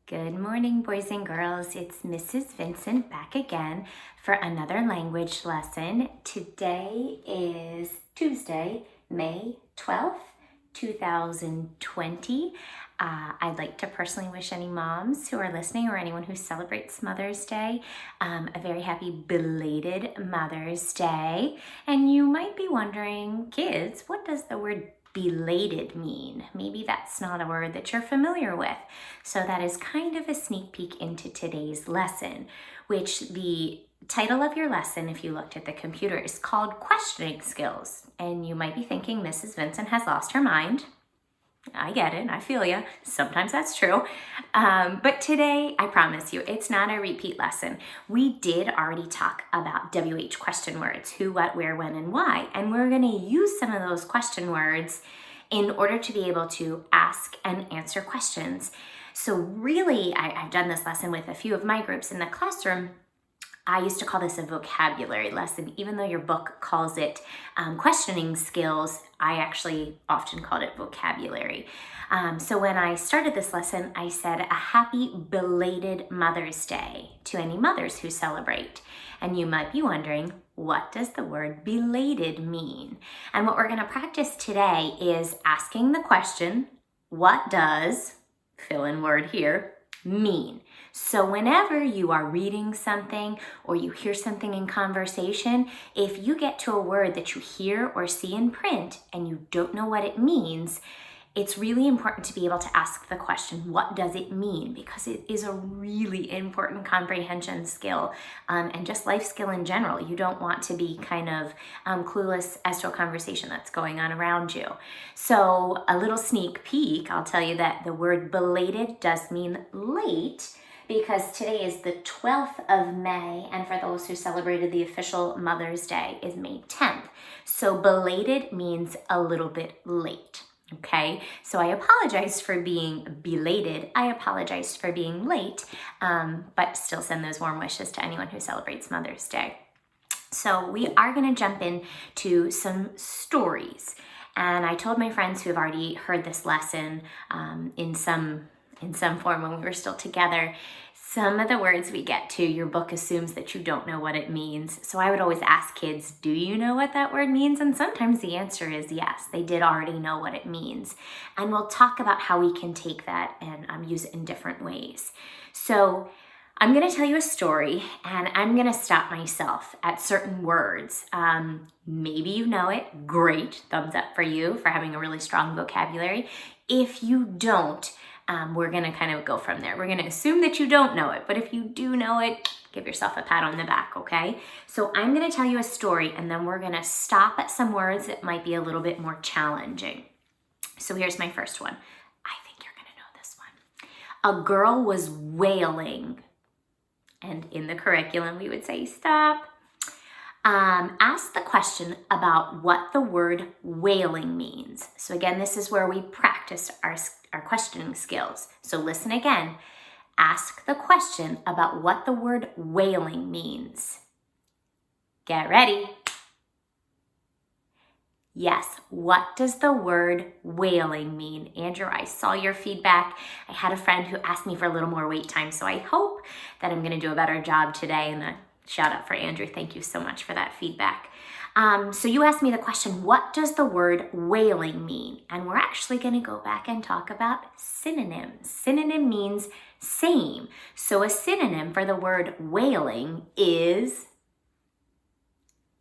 Good morning, boys and girls. It's Mrs. Vincent back again for another language lesson. Today is Tuesday, May 12th, 2020. I'd like to personally wish any moms who are listening or anyone who celebrates Mother's Day a very happy belated Mother's Day. And you might be wondering, kids, what does the word belated mean? Maybe that's not a word that you're familiar with. So that is kind of a sneak peek into today's lesson, which the title of your lesson, if you looked at the computer, is called Questioning Skills. And you might be thinking Mrs. Vincent has lost her mind. I get it, I feel you. Sometimes that's true. But today, I promise you, it's not a repeat lesson. We did already talk about WH question words, who, what, where, when, and why. And we're gonna use some of those question words in order to be able to ask and answer questions. So really, I've done this lesson with a few of my groups in the classroom. I used to call this a vocabulary lesson, even though your book calls it questioning skills. I actually often called it vocabulary. So when I started this lesson, I said a happy belated Mother's Day to any mothers who celebrate. And you might be wondering, what does the word belated mean? And what we're going to practice today is asking the question, what does, fill in word here, mean? So whenever you are reading something or you hear something in conversation, if you get to a word that you hear or see in print and you don't know what it means, it's really important to be able to ask the question, what does it mean? Because it is a really important comprehension skill and just life skill in general. You don't want to be kind of clueless as to a conversation that's going on around you. So a little sneak peek, I'll tell you that the word belated does mean late, because today is the 12th of May, and for those who celebrated the official Mother's Day is May 10th. So belated means a little bit late. Okay, so I apologize for being belated. I apologize for being late, but still send those warm wishes to anyone who celebrates Mother's Day. So we are going to jump into some stories. And I told my friends who have already heard this lesson in some form when we were still together, some of the words we get to, your book assumes that you don't know what it means. So I would always ask kids, do you know what that word means? And sometimes the answer is yes, they did already know what it means. And we'll talk about how we can take that and use it in different ways. So I'm going to tell you a story, and I'm going to stop myself at certain words. Maybe you know it. Great. Thumbs up for you for having a really strong vocabulary. If you don't, we're going to kind of go from there. We're going to assume that you don't know it, but if you do know it, give yourself a pat on the back, okay? So I'm going to tell you a story, and then we're going to stop at some words that might be a little bit more challenging. So here's my first one. I think you're going to know this one. A girl was wailing. And in the curriculum, we would say, stop. Ask the question about what the word wailing means. So again, this is where we practice our questioning skills. So listen again. Ask the question about what the word wailing means. Get ready. Yes, what does the word wailing mean? Andrew, I saw your feedback. I had a friend who asked me for a little more wait time, so I hope that I'm going to do a better job today. And a shout out for Andrew. Thank you so much for that feedback. So you asked me the question, what does the word wailing mean? And we're actually going to go back and talk about synonyms. Synonym means same. So a synonym for the word wailing is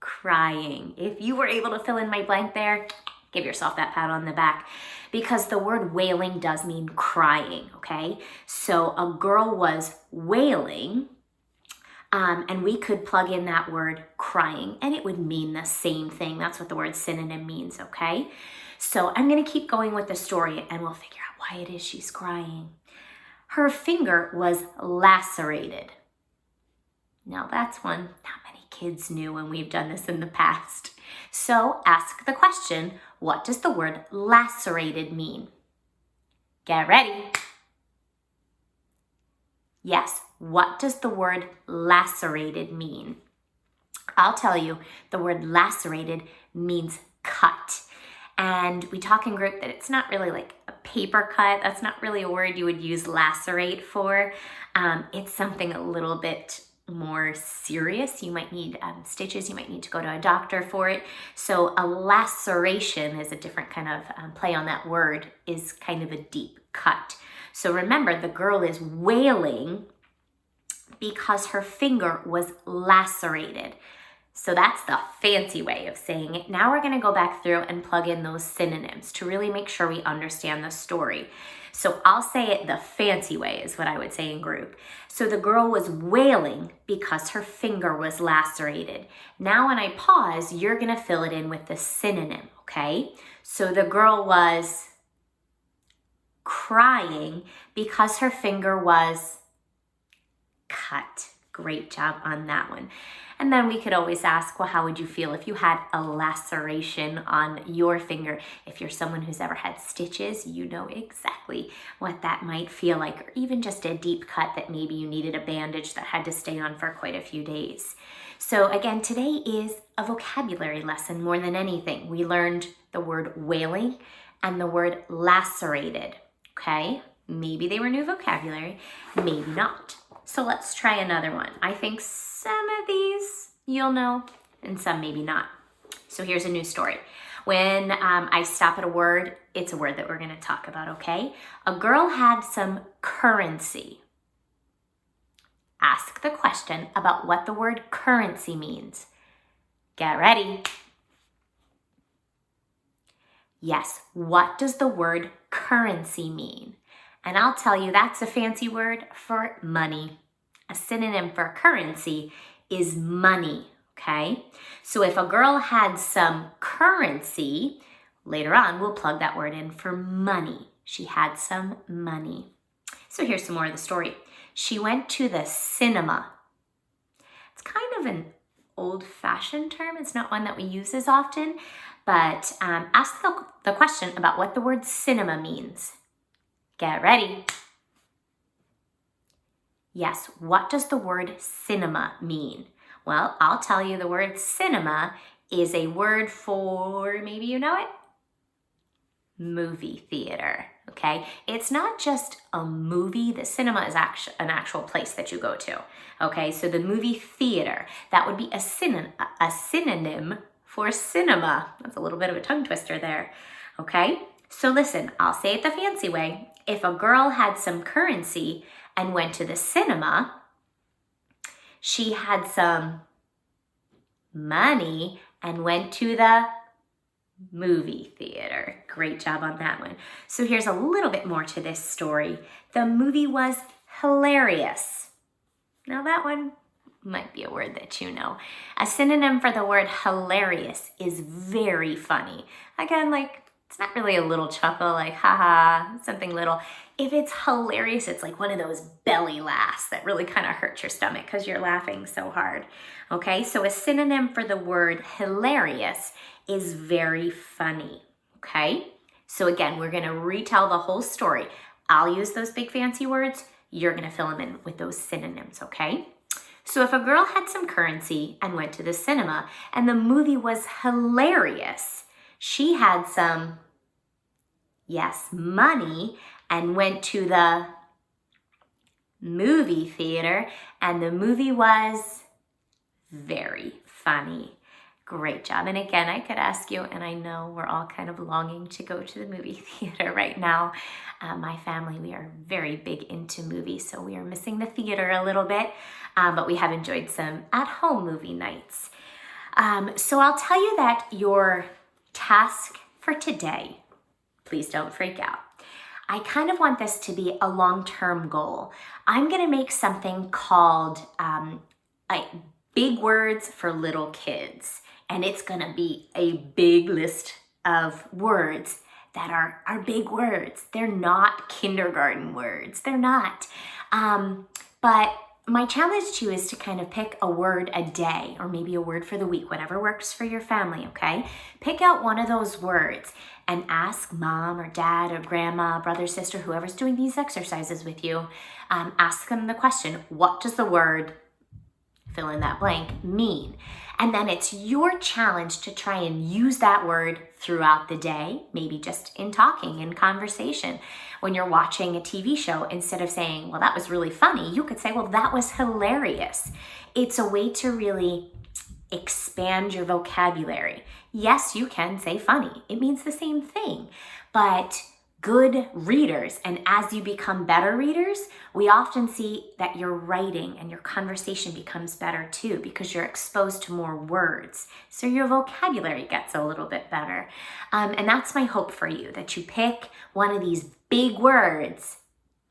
crying. If you were able to fill in my blank there, give yourself that pat on the back, because the word wailing does mean crying, okay? So a girl was wailing, and we could plug in that word crying, and it would mean the same thing. That's what the word synonym means, okay? So I'm going to keep going with the story, and we'll figure out why it is she's crying. Her finger was lacerated. Now that's one not many kids knew, and we've done this in the past. So ask the question, what does the word lacerated mean? Get ready. Yes, what does the word lacerated mean? I'll tell you, the word lacerated means cut. And we talk in group that it's not really like a paper cut. That's not really a word you would use lacerate for. It's something a little bit more serious. You might need stitches. You might need to go to a doctor for it. So a laceration is a different kind of play on that word, is kind of a deep cut. So remember, the girl is wailing because her finger was lacerated. So that's the fancy way of saying it. Now we're going to go back through and plug in those synonyms to really make sure we understand the story. So I'll say it the fancy way is what I would say in group. So the girl was wailing because her finger was lacerated. Now when I pause, you're going to fill it in with the synonym, okay? So the girl was crying because her finger was cut. Great job on that one. And then we could always ask, well, how would you feel if you had a laceration on your finger? If you're someone who's ever had stitches, you know exactly what that might feel like, or even just a deep cut that maybe you needed a bandage that had to stay on for quite a few days. So again, today is a vocabulary lesson more than anything. We learned the word wailing and the word lacerated, okay? Maybe they were new vocabulary, maybe not. So let's try another one. I think some of these you'll know and some maybe not. So here's a new story. When I stop at a word, it's a word that we're going to talk about, okay? A girl had some currency. Ask the question about what the word currency means. Get ready. Yes, what does the word currency mean? And I'll tell you, that's a fancy word for money. A synonym for currency is money, okay? So if a girl had some currency, later on we'll plug that word in for money. She had some money. So here's some more of the story. She went to the cinema. It's kind of an old-fashioned term. It's not one that we use as often, but ask the question about what the word cinema means. Get ready. Yes, what does the word cinema mean? Well, I'll tell you, the word cinema is a word for, maybe you know it, movie theater, okay? It's not just a movie. The cinema is an actual place that you go to, okay? So the movie theater, that would be a synonym for cinema. That's a little bit of a tongue twister there, okay? So listen, I'll say it the fancy way. If a girl had some currency and went to the cinema, she had some money and went to the movie theater. Great job on that one. So here's a little bit more to this story. The movie was hilarious. Now that one might be a word that you know. A synonym for the word hilarious is very funny. Again, like, it's not really a little chuckle, like, haha, something little. If it's hilarious, it's like one of those belly laughs that really kind of hurts your stomach because you're laughing so hard. Okay, so a synonym for the word hilarious is very funny. Okay, so again, we're going to retell the whole story. I'll use those big fancy words. You're going to fill them in with those synonyms, okay? So if a girl had some currency and went to the cinema and the movie was hilarious, she had some, yes, money and went to the movie theater and the movie was very funny. Great job. And again, I could ask you, and I know we're all kind of longing to go to the movie theater right now. My family, we are very big into movies, so we are missing the theater a little bit, but we have enjoyed some at-home movie nights. So I'll tell you that your task for today, please don't freak out. I kind of want this to be a long-term goal. I'm going to make something called Big Words for Little Kids. And it's going to be a big list of words that are big words. They're not kindergarten words. They're not. But my challenge to you is to kind of pick a word a day or maybe a word for the week, whatever works for your family, okay? Pick out one of those words and ask mom or dad or grandma, brother, sister, whoever's doing these exercises with you, ask them the question, what does the word fill in that blank, mean? And then it's your challenge to try and use that word throughout the day, maybe just in talking, in conversation. When you're watching a TV show, instead of saying, well, that was really funny, you could say, well, that was hilarious. It's a way to really expand your vocabulary. Yes, you can say funny. It means the same thing. But good readers, and as you become better readers, we often see that your writing and your conversation becomes better too, because you're exposed to more words. So your vocabulary gets a little bit better. And that's my hope for you, that you pick one of these big words,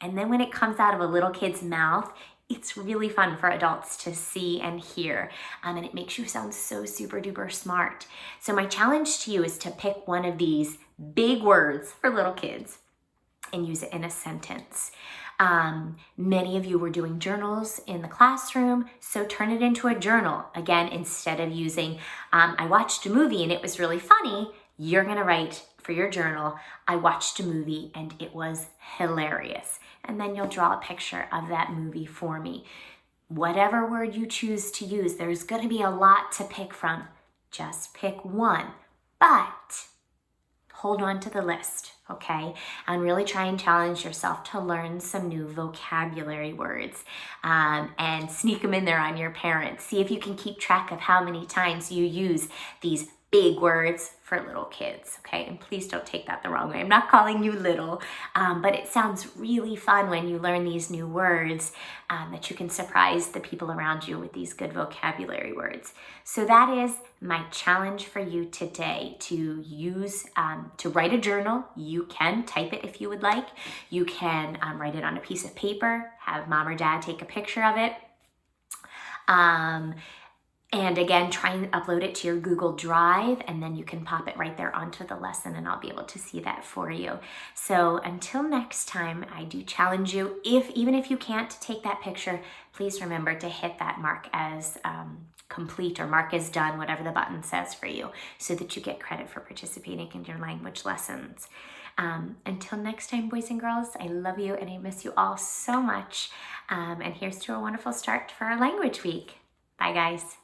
and then when it comes out of a little kid's mouth, it's really fun for adults to see and hear, and it makes you sound so super duper smart. So my challenge to you is to pick one of these big words for little kids and use it in a sentence. Many of you were doing journals in the classroom, so turn it into a journal. Again, instead of using, I watched a movie and it was really funny, you're gonna write for your journal, I watched a movie and it was hilarious. And then you'll draw a picture of that movie for me. Whatever word you choose to use, there's gonna be a lot to pick from. Just pick one, but hold on to the list, okay? And really try and challenge yourself to learn some new vocabulary words, and sneak them in there on your parents. See if you can keep track of how many times you use these big words for little kids, okay? And please don't take that the wrong way. I'm not calling you little, but it sounds really fun when you learn these new words, that you can surprise the people around you with these good vocabulary words. So that is my challenge for you today, to use, to write a journal. You can type it if you would like. You can write it on a piece of paper, have mom or dad take a picture of it. And again, try and upload it to your Google Drive, and then you can pop it right there onto the lesson, and I'll be able to see that for you. So until next time, I do challenge you, even if you can't take that picture, please remember to hit that mark as complete or mark as done, whatever the button says for you, so that you get credit for participating in your language lessons. Until next time, boys and girls, I love you and I miss you all so much. And here's to a wonderful start for our language week. Bye, guys.